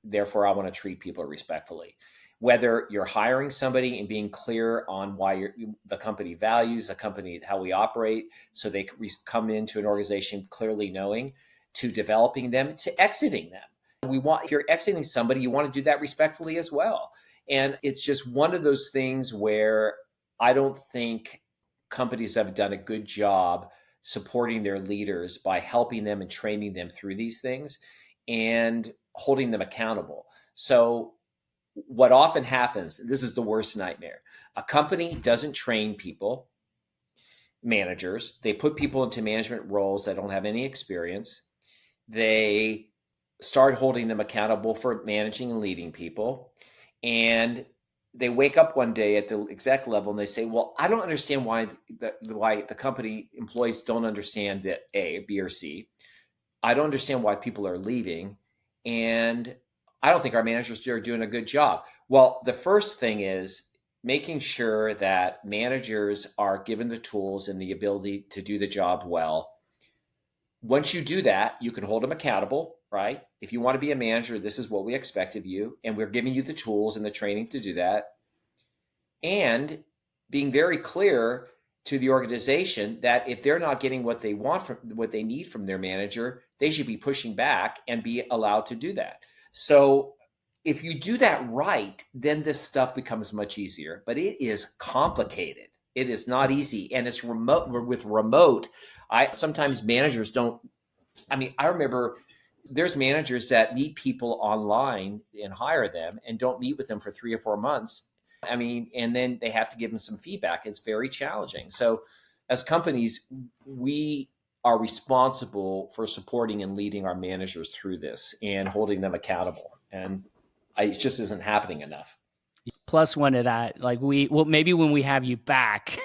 therefore I want to treat people respectfully. Whether you're hiring somebody and being clear on why the company values, the company, how we operate, so they come into an organization clearly knowing, to developing them, to exiting them. If you're exiting somebody, you want to do that respectfully as well. And it's just one of those things where I don't think companies have done a good job supporting their leaders by helping them and training them through these things and holding them accountable. So what often happens, this is the worst nightmare. A company doesn't train people, managers. They put people into management roles that don't have any experience. They start holding them accountable for managing and leading people. And they wake up one day at the exec level and they say, well, I don't understand why the company employees don't understand that A, B, or C. I don't understand why people are leaving. And I don't think our managers are doing a good job. Well, the first thing is making sure that managers are given the tools and the ability to do the job well. Once you do that, you can hold them accountable, right? If you want to be a manager, this is what we expect of you. And we're giving you the tools and the training to do that. And being very clear to the organization that if they're not getting what they want from what they need from their manager, they should be pushing back and be allowed to do that. So if you do that right, then this stuff becomes much easier. But it is complicated. It is not easy. And it's remote. With remote, sometimes managers don't. I mean, I remember there's managers that meet people online and hire them and don't meet with them for 3 or 4 months. I mean, and then they have to give them some feedback. It's very challenging. So as companies, we are responsible for supporting and leading our managers through this and holding them accountable. And it just isn't happening enough. Plus one of that, like maybe when we have you back,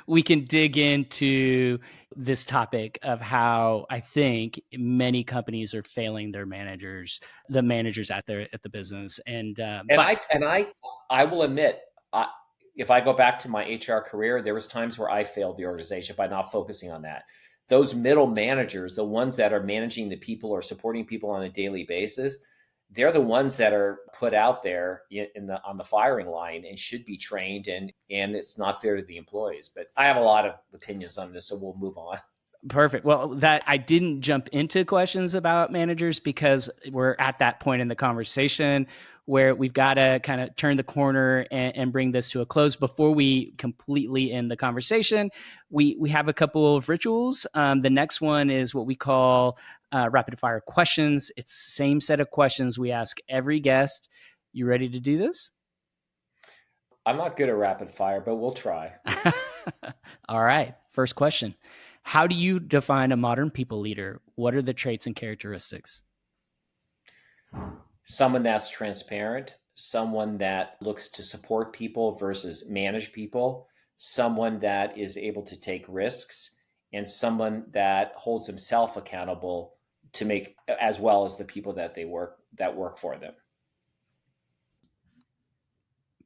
we can dig into this topic of how I think many companies are failing their managers, the managers at the business. And I will admit, if I go back to my HR career, there was times where I failed the organization by not focusing on that. Those middle managers, the ones that are managing the people or supporting people on a daily basis, they're the ones that are put out there on the firing line and should be trained, and it's not fair to the employees. But I have a lot of opinions on this, so we'll move on. Perfect. Well, that I didn't jump into questions about managers because we're at that point in the conversation where we've got to kind of turn the corner and bring this to a close. Before we completely end the conversation, we have a couple of rituals. The next one is what we call rapid fire questions. It's the same set of questions we ask every guest. You ready to do this? I'm not good at rapid fire, but we'll try. All right. First question. How do you define a modern people leader? What are the traits and characteristics? Someone that's transparent, someone that looks to support people versus manage people, someone that is able to take risks, and someone that holds himself accountable to make, as well as the people that work for them.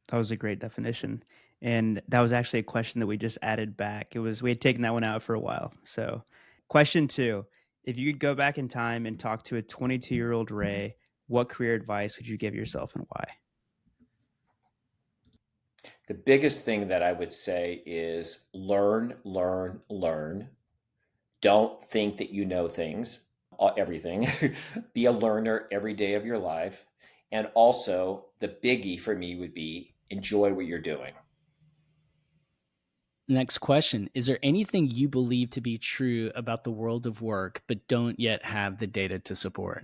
That was a great definition. And that was actually a question that we just added back. We had taken that one out for a while. So, question 2, if you could go back in time and talk to a 22-year-old Ray, what career advice would you give yourself and why? The biggest thing that I would say is learn, learn, learn. Don't think that you know everything. Be a learner every day of your life. And also, the biggie for me would be enjoy what you're doing. Next question. Is there anything you believe to be true about the world of work, but don't yet have the data to support?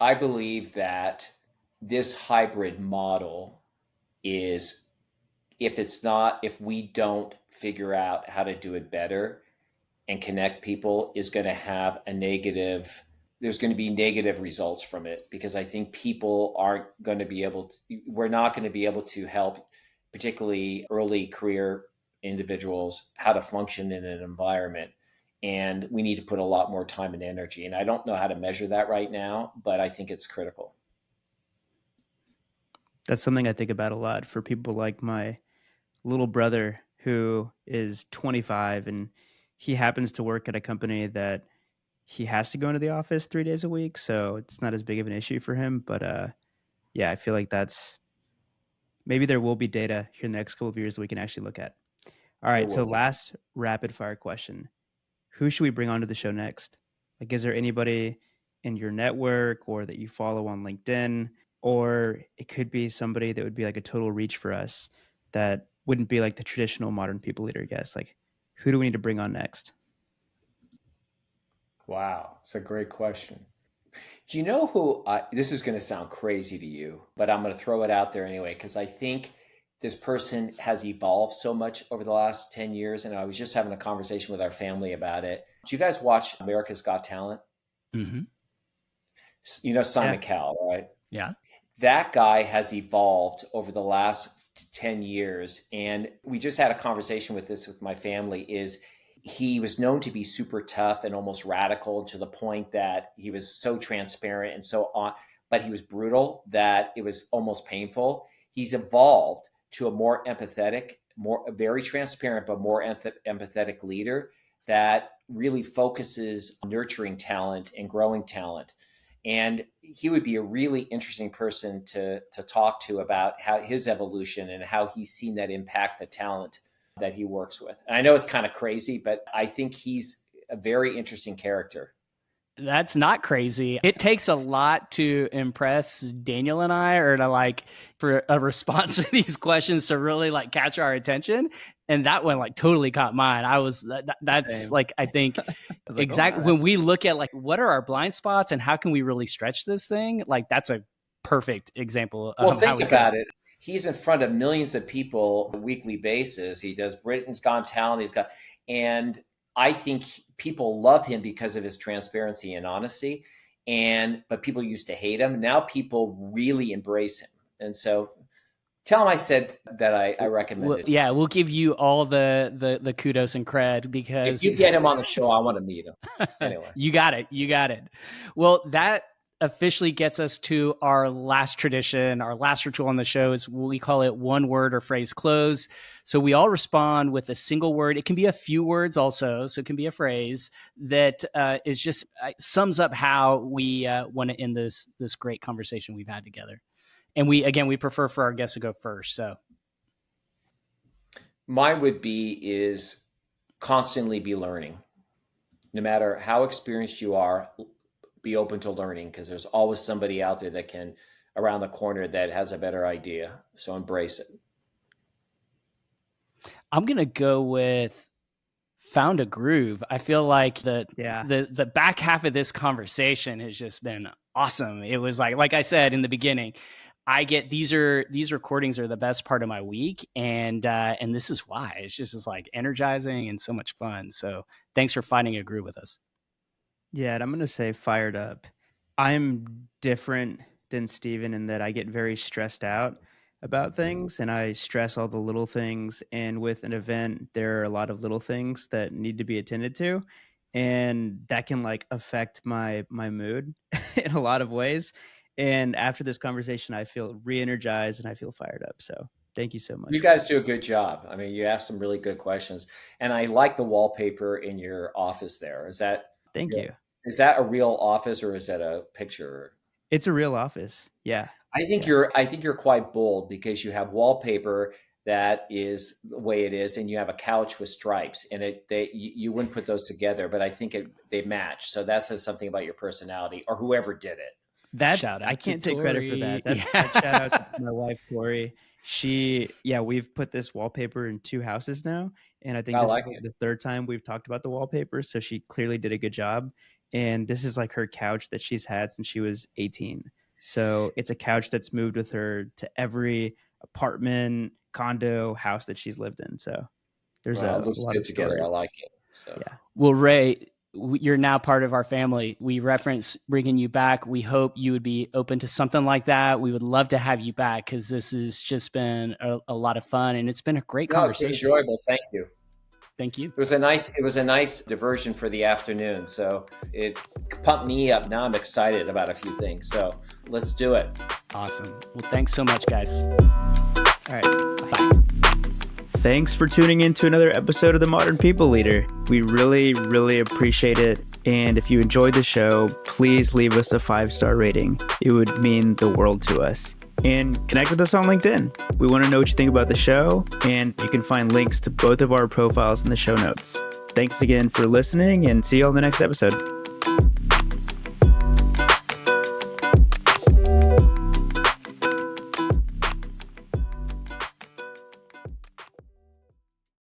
I believe that this hybrid model if we don't figure out how to do it better, and connect people is going to have a negative, there's going to be negative results from it, because I think people aren't going to be able to, we're not going to be able to help particularly early career individuals how to function in an environment. And we need to put a lot more time and energy. And I don't know how to measure that right now, but I think it's critical. That's something I think about a lot for people like my little brother who is 25 and he happens to work at a company that he has to go into the office 3 days a week, so it's not as big of an issue for him, but, yeah, I feel like that's maybe there will be data here in the next couple of years that we can actually look at. All There right, will so be. last rapid fire question. Who should we bring onto the show next? Like, is there anybody in your network or that you follow on LinkedIn? Or it could be somebody that would be like a total reach for us that wouldn't be like the traditional modern people leader guest. Like, who do we need to bring on next? Wow, it's a great question. Do you know who? This is going to sound crazy to you, but I'm going to throw it out there anyway, because I think this person has evolved so much over the last 10 years. And I was just having a conversation with our family about it. Do you guys watch America's Got Talent? Mm-hmm. You know Yeah. Simon Cowell, right? Yeah. That guy has evolved over the last 10 years. And we just had a conversation with this with my family, is he was known to be super tough and almost radical, to the point that he was so transparent and so on, but he was brutal that it was almost painful. He's evolved to a more empathetic, more very transparent, but more empathetic leader that really focuses on nurturing talent and growing talent. And he would be a really interesting person to talk to about how his evolution and how he's seen that impact the talent that he works with. And I know it's kind of crazy, but I think he's a very interesting character. That's not crazy. It takes a lot to impress Daniel and I, or to like for a response to these questions to really like catch our attention. And that one like totally caught mine. That's Same. like, I think I was like, oh exactly wow, when that's we look at like what are our blind spots and how can we really stretch this thing? Like that's a perfect example Well, of how think we could. about it. He's in front of millions of people on a weekly basis. He does Britain's Got Talent. And I think people love him because of his transparency and honesty. But people used to hate him. Now people really embrace him. And so tell him I said that I recommended him. Yeah, we'll give you all the kudos and cred If because you get him on the show, I want to meet him. Anyway. you got it. You got it. Well, that officially gets us to our last tradition, our last ritual on the show is we call it one word or phrase close. So we all respond with a single word. It can be a few words also, so it can be a phrase that is just sums up how we want to end this great conversation we've had together. And we prefer for our guests to go first. So Mine would be is constantly be learning. No matter how experienced you are, be open to learning, because there's always somebody out there that can around the corner that has a better idea. So embrace it. I'm gonna go with found a groove. I feel like yeah. the back half of this conversation has just been awesome. It was like I said in the beginning, I get these recordings are the best part of my week, and this is why it's just is like energizing and so much fun. So thanks for finding a groove with us. Yeah, and I'm gonna say fired up. I'm different than Steven in that I get very stressed out about things and I stress all the little things. And with an event, there are a lot of little things that need to be attended to. And that can like affect my mood in a lot of ways. And after this conversation, I feel re-energized and I feel fired up. So thank you so You much. guys do a good job. I mean, you asked some really good questions, and I like the wallpaper in your office there. Thank you. Is that a real office or is that a picture? It's a real office. Yeah. Yeah. I think you're quite bold, because you have wallpaper that is the way it is, and you have a couch with stripes, and you wouldn't put those together, but I think they match. So that says something about your personality or whoever did it. That's Shout I out to can't take credit for that. Tori. That's shout out to Yeah. my wife, Tori. We've put this wallpaper in 2 houses now, and I think I this is like like it. the 3rd time we've talked about the wallpaper, so she clearly did a good job, and this is like her couch that she's had since she was 18. So, it's a couch that's moved with her to every apartment, condo, house that she's lived in, so there's Well, it a looks lot good of together. I stories. like it. So Yeah. Well, Ray, you're now part of our family. We reference bringing you back. We hope you would be open to something like that. We would love to have you back because this has just been a lot of fun, and it's been a great no, it's been conversation. enjoyable. Thank you. Thank you. It was a nice diversion for the afternoon. So it pumped me up. Now I'm excited about a few things. So let's do it. Awesome. Well, thanks so much, guys. All right. Bye. Thanks for tuning in to another episode of The Modern People Leader. We really, really appreciate it. And if you enjoyed the show, please leave us a 5-star rating. It would mean the world to us. And connect with us on LinkedIn. We want to know what you think about the show, and you can find links to both of our profiles in the show notes. Thanks again for listening, and see you on the next episode.